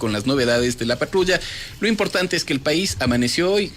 con las novedades de la patrulla. Lo importante es que el país amaneció hoy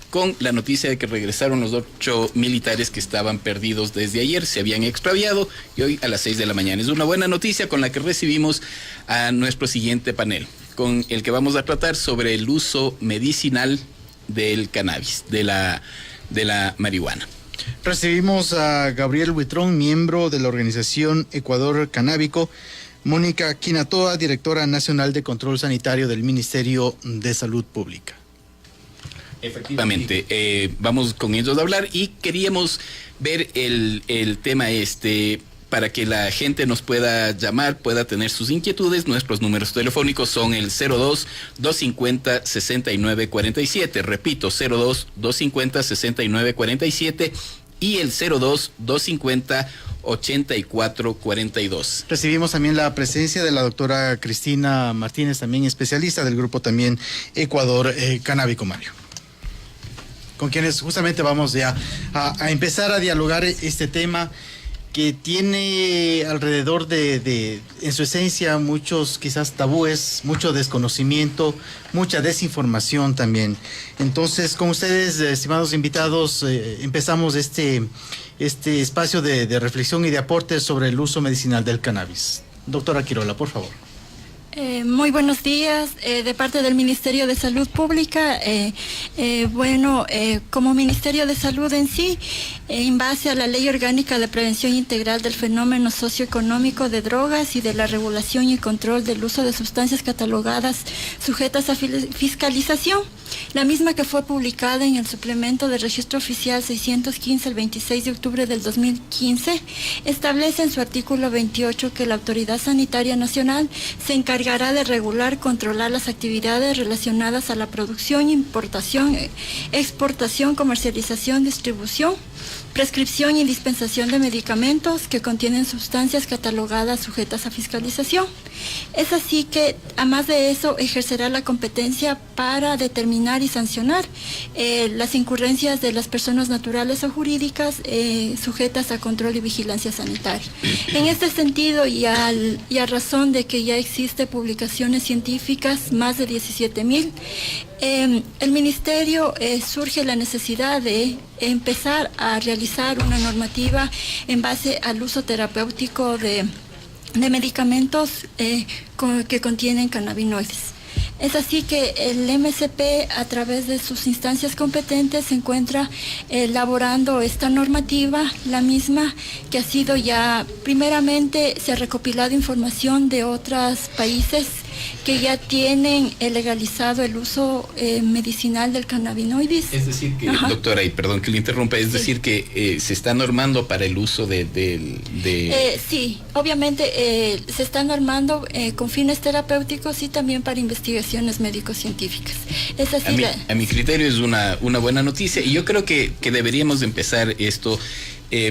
con la noticia de que regresaron los 8 militares que estaban perdidos desde ayer, se habían extraviado, y hoy a las 6 de la mañana. Es una buena noticia con la que recibimos a nuestro siguiente panel, con el que vamos a tratar sobre el uso medicinal del cannabis, de la marihuana. Recibimos a Gabriel Huitrón, miembro de la organización Ecuador Canábico, Mónica Quinatoa, directora nacional de control sanitario del Ministerio de Salud Pública. Efectivamente, vamos con ellos a hablar y queríamos ver el tema para que la gente nos pueda llamar, pueda tener sus inquietudes. Nuestros números telefónicos son el 02-250-6947, repito, 02-250-6947 y el 02-250-8442. Recibimos también la presencia de la doctora Cristina Martínez, también especialista del grupo también Ecuador Canábico, Mario, con quienes justamente vamos ya a empezar a dialogar este tema que tiene alrededor de en su esencia muchos quizás tabúes, mucho desconocimiento, mucha desinformación también. Entonces, con ustedes, estimados invitados, empezamos este espacio de reflexión y de aporte sobre el uso medicinal del cannabis. Doctora Quirola, por favor. Muy buenos días, de parte del Ministerio de Salud Pública. Como Ministerio de Salud en sí, en base a la Ley Orgánica de Prevención Integral del Fenómeno Socioeconómico de Drogas y de la Regulación y Control del Uso de Sustancias Catalogadas sujetas a fiscalización, la misma que fue publicada en el suplemento del Registro Oficial 615 el 26 de octubre del 2015, establece en su artículo 28 que la Autoridad Sanitaria Nacional se encargará de regular, controlar las actividades relacionadas a la producción, importación, exportación, comercialización, distribución, prescripción y dispensación de medicamentos que contienen sustancias catalogadas sujetas a fiscalización. Es así que, además de eso, ejercerá la competencia para determinar y sancionar las incurrencias de las personas naturales o jurídicas sujetas a control y vigilancia sanitaria. En este sentido, y a razón de que ya existe publicaciones científicas, más de 17,000, el Ministerio surge la necesidad de empezar a realizar una normativa en base al uso terapéutico de medicamentos que contienen cannabinoides. Es así que el MSP, a través de sus instancias competentes, se encuentra elaborando esta normativa, la misma que ha sido ya, primeramente, se ha recopilado información de otros países que ya tienen legalizado el uso medicinal del cannabinoides. Es decir que, doctora, y perdón que le interrumpa, es decir que se está normando para el uso sí, obviamente se está normando con fines terapéuticos y también para investigaciones médico-científicas. Es así. A mi criterio es una buena noticia, y yo creo que deberíamos empezar esto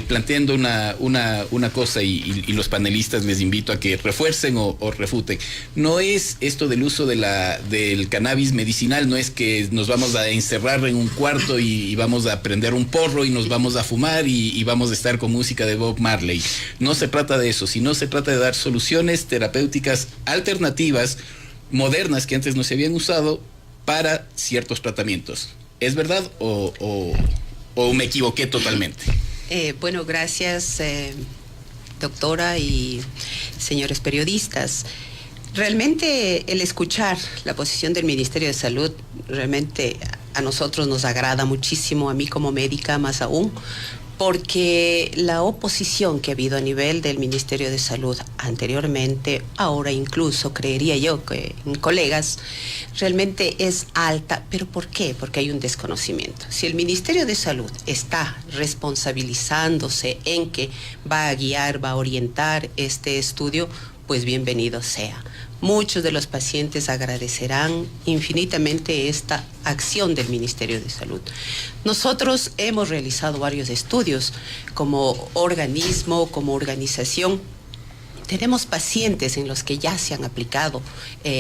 planteando una cosa, y los panelistas les invito a que refuercen o refuten. No es esto del uso del cannabis medicinal, no es que nos vamos a encerrar en un cuarto y vamos a prender un porro y nos vamos a fumar y vamos a estar con música de Bob Marley. No se trata de eso, sino se trata de dar soluciones terapéuticas alternativas, modernas, que antes no se habían usado para ciertos tratamientos. ¿Es verdad o me equivoqué totalmente? Bueno, gracias, doctora y señores periodistas. Realmente el escuchar la posición del Ministerio de Salud, realmente a nosotros nos agrada muchísimo, a mí como médica más aún, porque la oposición que ha habido a nivel del Ministerio de Salud anteriormente, ahora incluso creería yo que en colegas, realmente es alta. ¿Pero por qué? Porque hay un desconocimiento. Si el Ministerio de Salud está responsabilizándose en que va a guiar, va a orientar este estudio, pues bienvenido sea. Muchos de los pacientes agradecerán infinitamente esta acción del Ministerio de Salud. Nosotros hemos realizado varios estudios como organismo, como organización. Tenemos pacientes en los que ya se han aplicado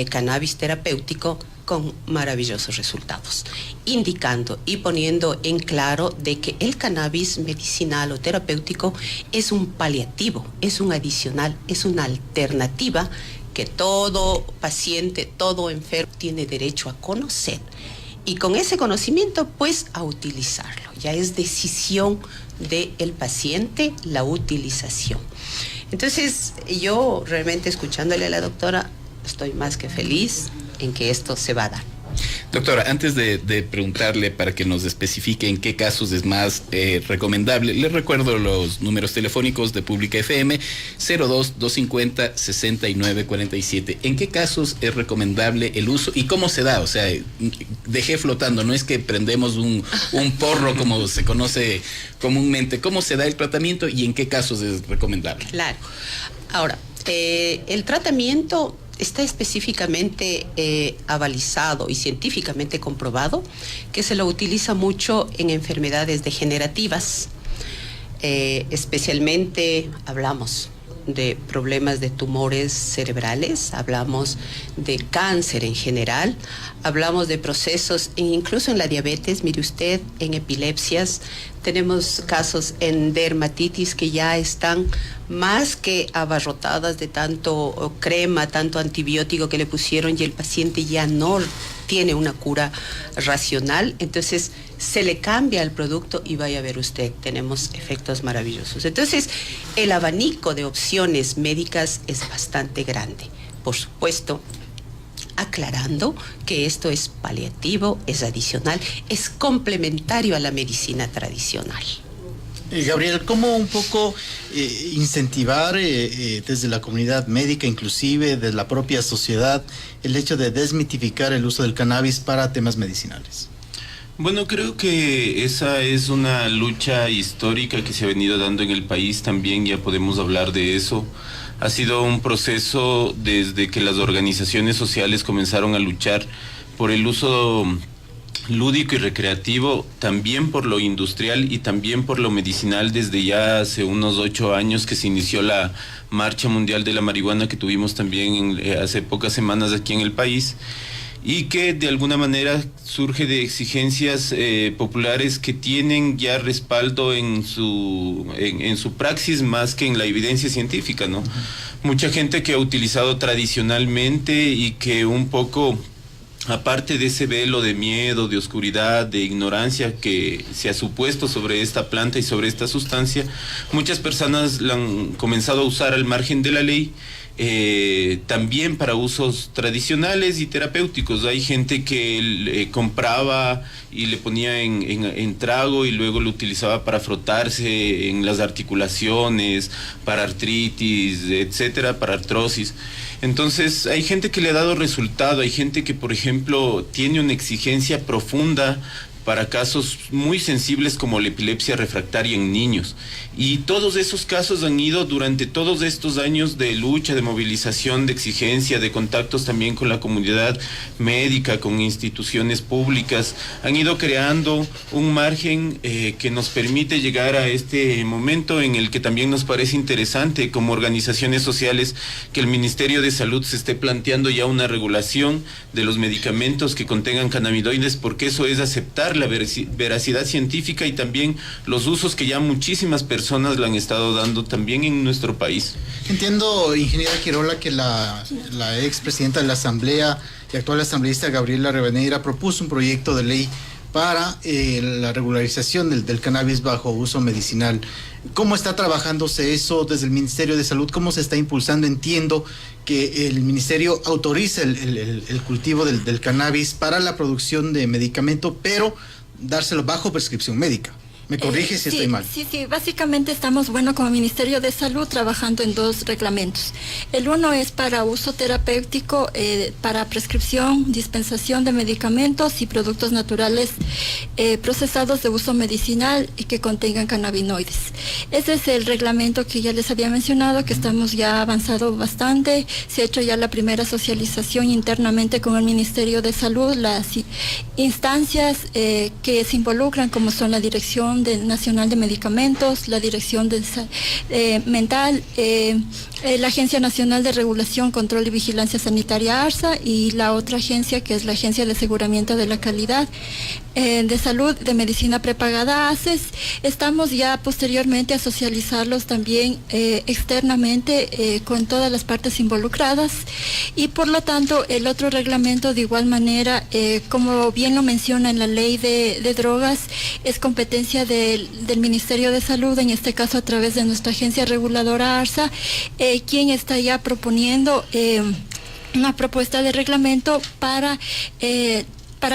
cannabis terapéutico con maravillosos resultados, indicando y poniendo en claro de que el cannabis medicinal o terapéutico es un paliativo, es un adicional, es una alternativa que todo paciente, todo enfermo tiene derecho a conocer y con ese conocimiento pues a utilizarlo. Ya es decisión del paciente la utilización. Entonces yo realmente escuchándole a la doctora estoy más que feliz en que esto se va a dar. Doctora, antes de preguntarle para que nos especifique en qué casos es más recomendable, les recuerdo los números telefónicos de Pública FM 02-250-6947. ¿En qué casos es recomendable el uso y cómo se da? O sea, dejé flotando, no es que prendemos un porro como se conoce comúnmente. ¿Cómo se da el tratamiento y en qué casos es recomendable? Claro. Ahora, el tratamiento está específicamente avalizado y científicamente comprobado que se lo utiliza mucho en enfermedades degenerativas, especialmente hablamos de problemas de tumores cerebrales, hablamos de cáncer en general, hablamos de procesos, incluso en la diabetes, mire usted, en epilepsias, tenemos casos en dermatitis que ya están más que abarrotadas de tanto crema, tanto antibiótico que le pusieron y el paciente ya no tiene una cura racional, entonces se le cambia el producto y vaya a ver usted, tenemos efectos maravillosos. Entonces, el abanico de opciones médicas es bastante grande. Por supuesto, aclarando que esto es paliativo, es adicional, es complementario a la medicina tradicional. Gabriel, ¿cómo un poco incentivar desde la comunidad médica, inclusive de la propia sociedad, el hecho de desmitificar el uso del cannabis para temas medicinales? Bueno, creo que esa es una lucha histórica que se ha venido dando en el país también, ya podemos hablar de eso. Ha sido un proceso desde que las organizaciones sociales comenzaron a luchar por el uso lúdico y recreativo, también por lo industrial y también por lo medicinal, desde ya hace unos 8 años que se inició la Marcha Mundial de la Marihuana que tuvimos también hace pocas semanas aquí en el país, y que de alguna manera surge de exigencias populares que tienen ya respaldo en su praxis más que en la evidencia científica, ¿no? Mucha gente que ha utilizado tradicionalmente y que un poco, aparte de ese velo de miedo, de oscuridad, de ignorancia que se ha supuesto sobre esta planta y sobre esta sustancia, muchas personas la han comenzado a usar al margen de la ley, también para usos tradicionales y terapéuticos. Hay gente que compraba y le ponía en trago y luego lo utilizaba para frotarse en las articulaciones, para artritis, etcétera, para artrosis. Entonces hay gente que le ha dado resultado, hay gente que, por ejemplo, tiene una exigencia profunda para casos muy sensibles como la epilepsia refractaria en niños. Y todos esos casos han ido durante todos estos años de lucha, de movilización, de exigencia, de contactos también con la comunidad médica, con instituciones públicas, han ido creando un margen que nos permite llegar a este momento en el que también nos parece interesante como organizaciones sociales que el Ministerio de Salud se esté planteando ya una regulación de los medicamentos que contengan cannabinoides, porque eso es aceptar la veracidad científica y también los usos que ya muchísimas personas le han estado dando también en nuestro país. Entiendo, ingeniera Quirola, que la expresidenta de la Asamblea y actual asambleísta Gabriela Rivadeneira propuso un proyecto de ley para la regularización del cannabis bajo uso medicinal. ¿Cómo está trabajándose eso desde el Ministerio de Salud? ¿Cómo se está impulsando? Entiendo que el Ministerio autoriza el cultivo del cannabis para la producción de medicamento, pero dárselo bajo prescripción médica. ¿Me corrige si estoy mal? Sí, básicamente estamos, como Ministerio de Salud trabajando en 2 reglamentos. El uno es para uso terapéutico, para prescripción, dispensación de medicamentos y productos naturales procesados de uso medicinal y que contengan cannabinoides. Ese es el reglamento que ya les había mencionado, que estamos ya avanzado bastante. Se ha hecho ya la primera socialización internamente con el Ministerio de Salud, las instancias que se involucran, como son la Dirección Nacional de Medicamentos, la Dirección Mental, la Agencia Nacional de Regulación, Control y Vigilancia Sanitaria ARSA y la otra agencia que es la Agencia de Aseguramiento de la Calidad de Salud de Medicina Prepagada ACES. Estamos ya posteriormente a socializarlos también externamente con todas las partes involucradas y por lo tanto el otro reglamento de igual manera, como bien lo menciona en la ley de drogas, es competencia del Ministerio de Salud, en este caso a través de nuestra agencia reguladora ARSA, quien está ya proponiendo una propuesta de reglamento para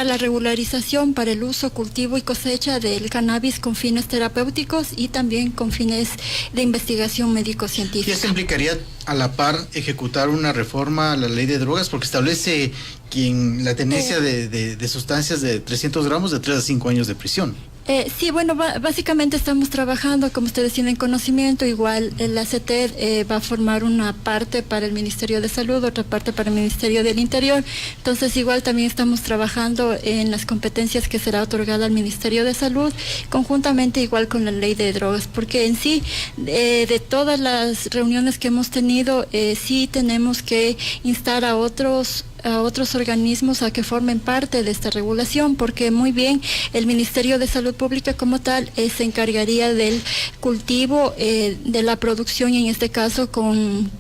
la regularización, para el uso, cultivo y cosecha del cannabis con fines terapéuticos y también con fines de investigación médico-científica. ¿Y esto implicaría a la par ejecutar una reforma a la ley de drogas? Porque establece quien la tenencia de sustancias de 300 gramos de 3 a 5 años de prisión. Sí, bueno, básicamente estamos trabajando, como ustedes tienen conocimiento, igual la CETED va a formar una parte para el Ministerio de Salud, otra parte para el Ministerio del Interior, entonces igual también estamos trabajando en las competencias que será otorgada al Ministerio de Salud, conjuntamente igual con la ley de drogas, porque en sí, de todas las reuniones que hemos tenido, sí tenemos que instar a otros organismos a que formen parte de esta regulación, porque muy bien el Ministerio de Salud Pública como tal se encargaría del cultivo, de la producción, y en este caso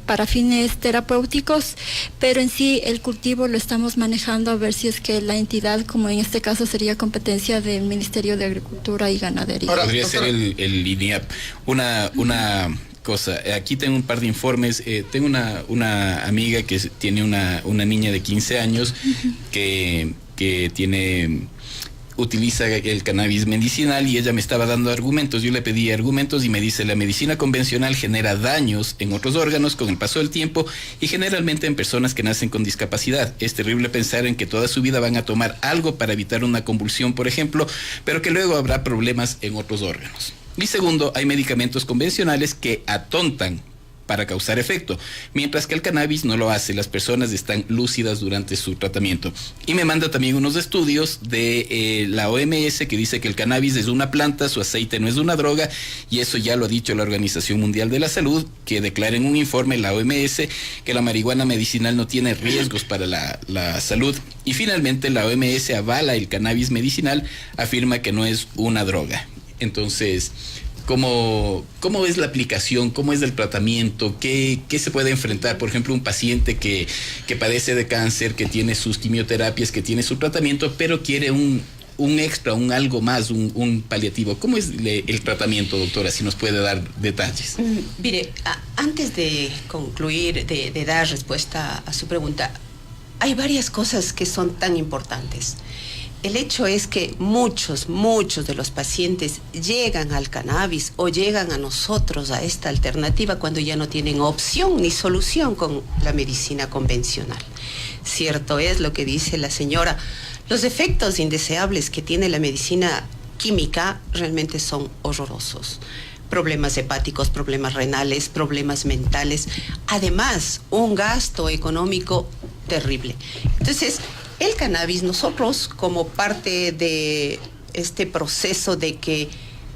para fines terapéuticos, pero en sí el cultivo lo estamos manejando a ver si es que la entidad, como en este caso sería competencia del Ministerio de Agricultura y Ganadería. Ahora, podría ser el INIAP. Una cosa, aquí tengo un par de informes. Tengo una amiga que tiene una niña de 15 años que utiliza el cannabis medicinal y ella me estaba dando argumentos. Yo le pedí argumentos y me dice: la medicina convencional genera daños en otros órganos con el paso del tiempo y generalmente en personas que nacen con discapacidad. Es terrible pensar en que toda su vida van a tomar algo para evitar una convulsión, por ejemplo, pero que luego habrá problemas en otros órganos. Y segundo, hay medicamentos convencionales que atontan para causar efecto, mientras que el cannabis no lo hace. Las personas están lúcidas durante su tratamiento. Y me manda también unos estudios de la OMS que dice que el cannabis es una planta, su aceite no es una droga, y eso ya lo ha dicho la Organización Mundial de la Salud, que declara en un informe la OMS que la marihuana medicinal no tiene riesgos para la salud. Y finalmente la OMS avala el cannabis medicinal, afirma que no es una droga. Entonces, ¿cómo es la aplicación? ¿Cómo es el tratamiento? ¿Qué se puede enfrentar? Por ejemplo, un paciente que padece de cáncer, que tiene sus quimioterapias, que tiene su tratamiento, pero quiere un extra, algo más, un paliativo. ¿Cómo es el tratamiento, doctora? Si nos puede dar detalles. Mire, antes de concluir, de dar respuesta a su pregunta, hay varias cosas que son tan importantes. El hecho es que muchos de los pacientes llegan al cannabis o llegan a nosotros, a esta alternativa, cuando ya no tienen opción ni solución con la medicina convencional. Cierto es lo que dice la señora, los efectos indeseables que tiene la medicina química realmente son horrorosos. Problemas hepáticos, problemas renales, problemas mentales, además un gasto económico terrible. Entonces, el cannabis, nosotros como parte de este proceso de que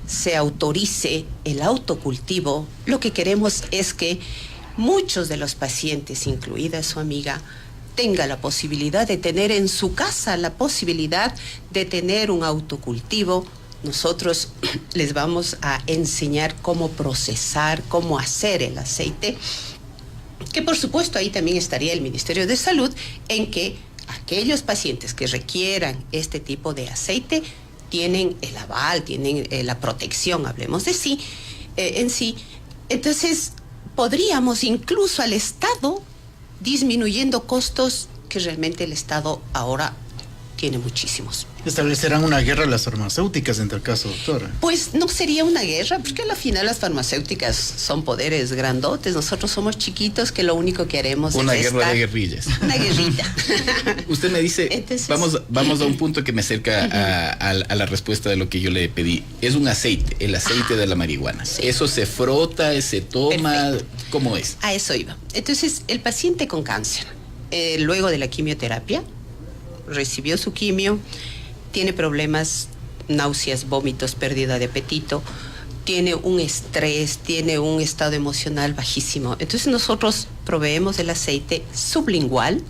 se autorice el autocultivo, lo que queremos es que muchos de los pacientes, incluida su amiga, tenga la posibilidad de tener en su casa la posibilidad de tener un autocultivo. Nosotros les vamos a enseñar cómo procesar, cómo hacer el aceite, que por supuesto ahí también estaría el Ministerio de Salud, en que aquellos pacientes que requieran este tipo de aceite tienen el aval, tienen la protección, hablemos de sí, en sí. Entonces, podríamos incluso al Estado disminuyendo costos que realmente el Estado ahora tiene muchísimos. ¿Establecerán una guerra las farmacéuticas en tal caso, doctora? Pues no sería una guerra, porque al final las farmacéuticas son poderes grandotes, nosotros somos chiquitos que lo único que haremos una es guerra de guerrillas. Una guerrita. Usted me dice, entonces, vamos a un punto que me acerca a la respuesta de lo que yo le pedí. Es un aceite, el aceite de la marihuana. Sí. ¿Eso se frota, se toma? Perfecto. ¿Cómo es? A eso iba. Entonces, el paciente con cáncer, luego de la quimioterapia, recibió su quimio, tiene problemas náuseas, vómitos, pérdida de apetito, tiene un estrés, tiene un estado emocional bajísimo. Entonces nosotros proveemos el aceite sublingual,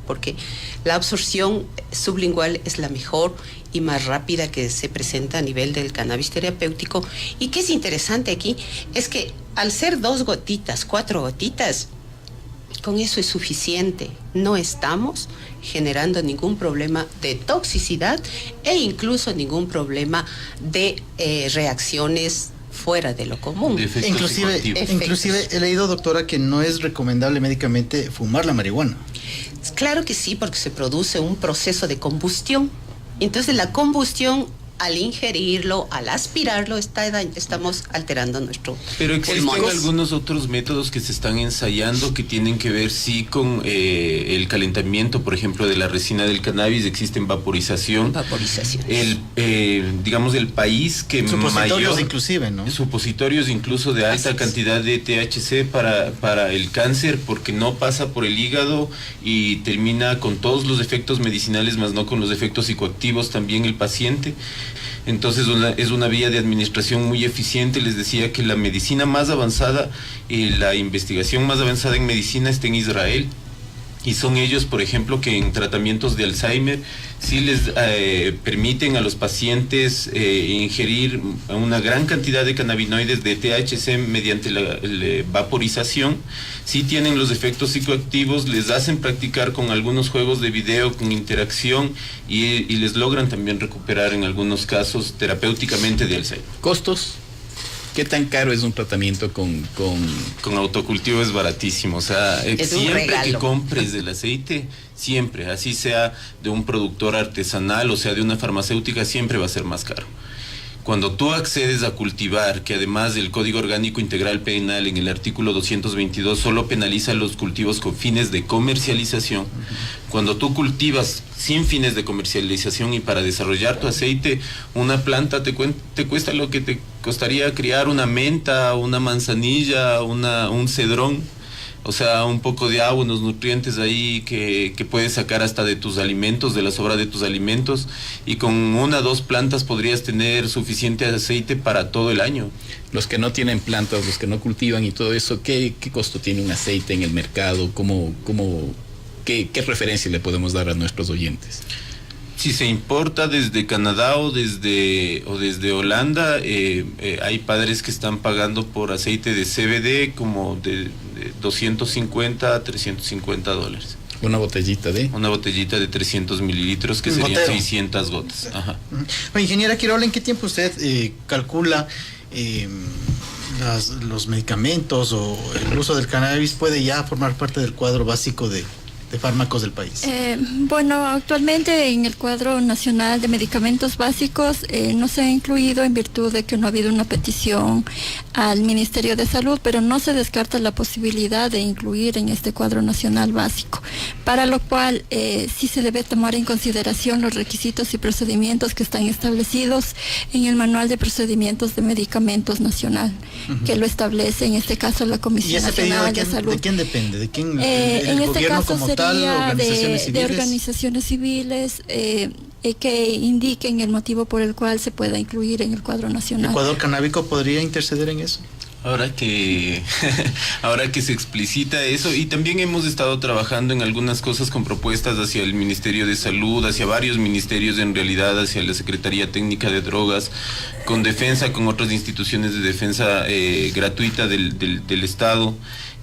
porque la absorción sublingual es la mejor y más rápida que se presenta a nivel del cannabis terapéutico. Y que es interesante aquí es que al ser 2 gotitas, 4 gotitas, con eso es suficiente. No estamos generando ningún problema de toxicidad e incluso ningún problema de reacciones fuera de lo común. Inclusive he leído, doctora, que no es recomendable médicamente fumar la marihuana. Claro que sí, porque se produce un proceso de combustión. Entonces la combustión, al ingerirlo, al aspirarlo, estamos alterando nuestro Pero existen pulmones. algunos otros métodos que se están ensayando que tienen que ver sí con el calentamiento, por ejemplo, de la resina del cannabis. Existen vaporización. Digamos, el país que supositorios mayor, inclusive, ¿no? Supositorios incluso de alta cantidad de THC para el cáncer, porque no pasa por el hígado y termina con todos los efectos medicinales, más no con los efectos psicoactivos también el paciente. Entonces es una vía de administración muy eficiente. Les decía que la medicina más avanzada, la investigación más avanzada en medicina está en Israel. Y son ellos, por ejemplo, que en tratamientos de Alzheimer sí les permiten a los pacientes ingerir una gran cantidad de cannabinoides de THC mediante la vaporización. Sí tienen los efectos psicoactivos, les hacen practicar con algunos juegos de video, con interacción y les logran también recuperar en algunos casos terapéuticamente de Alzheimer. ¿Costos? ¿Qué tan caro es un tratamiento con autocultivo? Es baratísimo, o sea, siempre que compres el aceite, siempre, así sea de un productor artesanal o sea de una farmacéutica, siempre va a ser más caro. Cuando tú accedes a cultivar, que además el Código Orgánico Integral Penal en el artículo 222 solo penaliza los cultivos con fines de comercialización, cuando tú cultivas sin fines de comercialización y para desarrollar tu aceite, una planta te cuesta lo que te costaría criar una menta, una manzanilla, un cedrón. O sea, un poco de agua, unos nutrientes ahí que puedes sacar hasta de tus alimentos, de la sobra de tus alimentos, y con 1 o 2 plantas podrías tener suficiente aceite para todo el año. Los que no tienen plantas, los que no cultivan y todo eso, ¿qué costo tiene un aceite en el mercado? ¿Qué referencia le podemos dar a nuestros oyentes? Si se importa desde Canadá o desde Holanda, hay padres que están pagando por aceite de CBD como de 250 a $350. Una botellita de 300 mililitros, que serían 600 gotas. Ajá. Ingeniera Quirola, ¿en qué tiempo usted calcula los medicamentos o el uso del cannabis puede ya formar parte del cuadro básico de fármacos del país? Bueno, actualmente en el cuadro nacional de medicamentos básicos no se ha incluido en virtud de que no ha habido una petición al Ministerio de Salud, pero no se descarta la posibilidad de incluir en este cuadro nacional básico, para lo cual sí se debe tomar en consideración los requisitos y procedimientos que están establecidos en el Manual de Procedimientos de Medicamentos Nacional, que lo establece en este caso la Comisión Nacional de Salud. ¿De quién depende? ¿De quién? En este caso sería organizaciones de organizaciones civiles que indiquen el motivo por el cual se pueda incluir en el cuadro nacional. ¿El Ecuador Canábico podría interceder en eso? Ahora que se explicita eso, y también hemos estado trabajando en algunas cosas con propuestas hacia el Ministerio de Salud, hacia varios ministerios en realidad, hacia la Secretaría Técnica de Drogas, con defensa, con otras instituciones de defensa gratuita del Estado.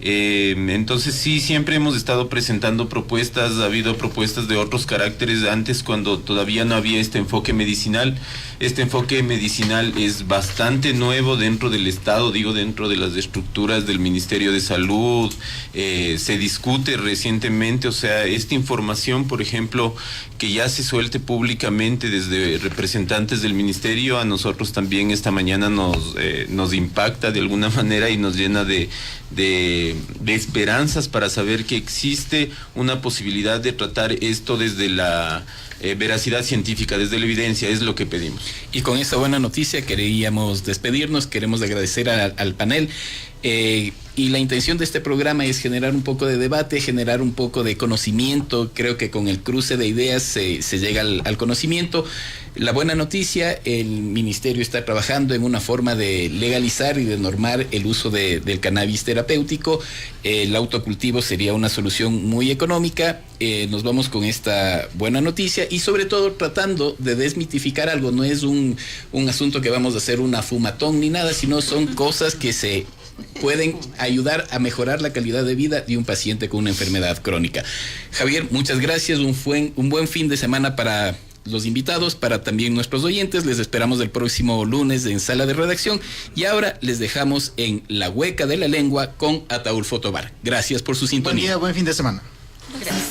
Entonces sí, siempre hemos estado presentando propuestas, ha habido propuestas de otros caracteres antes cuando todavía no había este enfoque medicinal. Este enfoque medicinal es bastante nuevo dentro del Estado, digo dentro de las estructuras del Ministerio de Salud, se discute recientemente, o sea, esta información, por ejemplo, que ya se suelte públicamente desde representantes del Ministerio, a nosotros también esta mañana nos impacta de alguna manera y nos llena de esperanzas para saber que existe una posibilidad de tratar esto desde la veracidad científica, desde la evidencia, es lo que pedimos. Y con esta buena noticia queríamos despedirnos, queremos agradecer al panel. Y la intención de este programa es generar un poco de debate, generar un poco de conocimiento. Creo que con el cruce de ideas se llega al conocimiento. La buena noticia, el ministerio está trabajando en una forma de legalizar y de normar el uso del cannabis terapéutico. El autocultivo sería una solución muy económica. Nos vamos con esta buena noticia y sobre todo tratando de desmitificar algo. No es un asunto que vamos a hacer una fumatón ni nada, sino son cosas que se pueden ayudar a mejorar la calidad de vida de un paciente con una enfermedad crónica. Javier, muchas gracias. Un buen fin de semana para los invitados, para también nuestros oyentes. Les esperamos el próximo lunes en Sala de Redacción. Y ahora les dejamos en La Hueca de la Lengua con Ataúlfo Tobar. Gracias por su sintonía. Buen día, buen fin de semana. Gracias.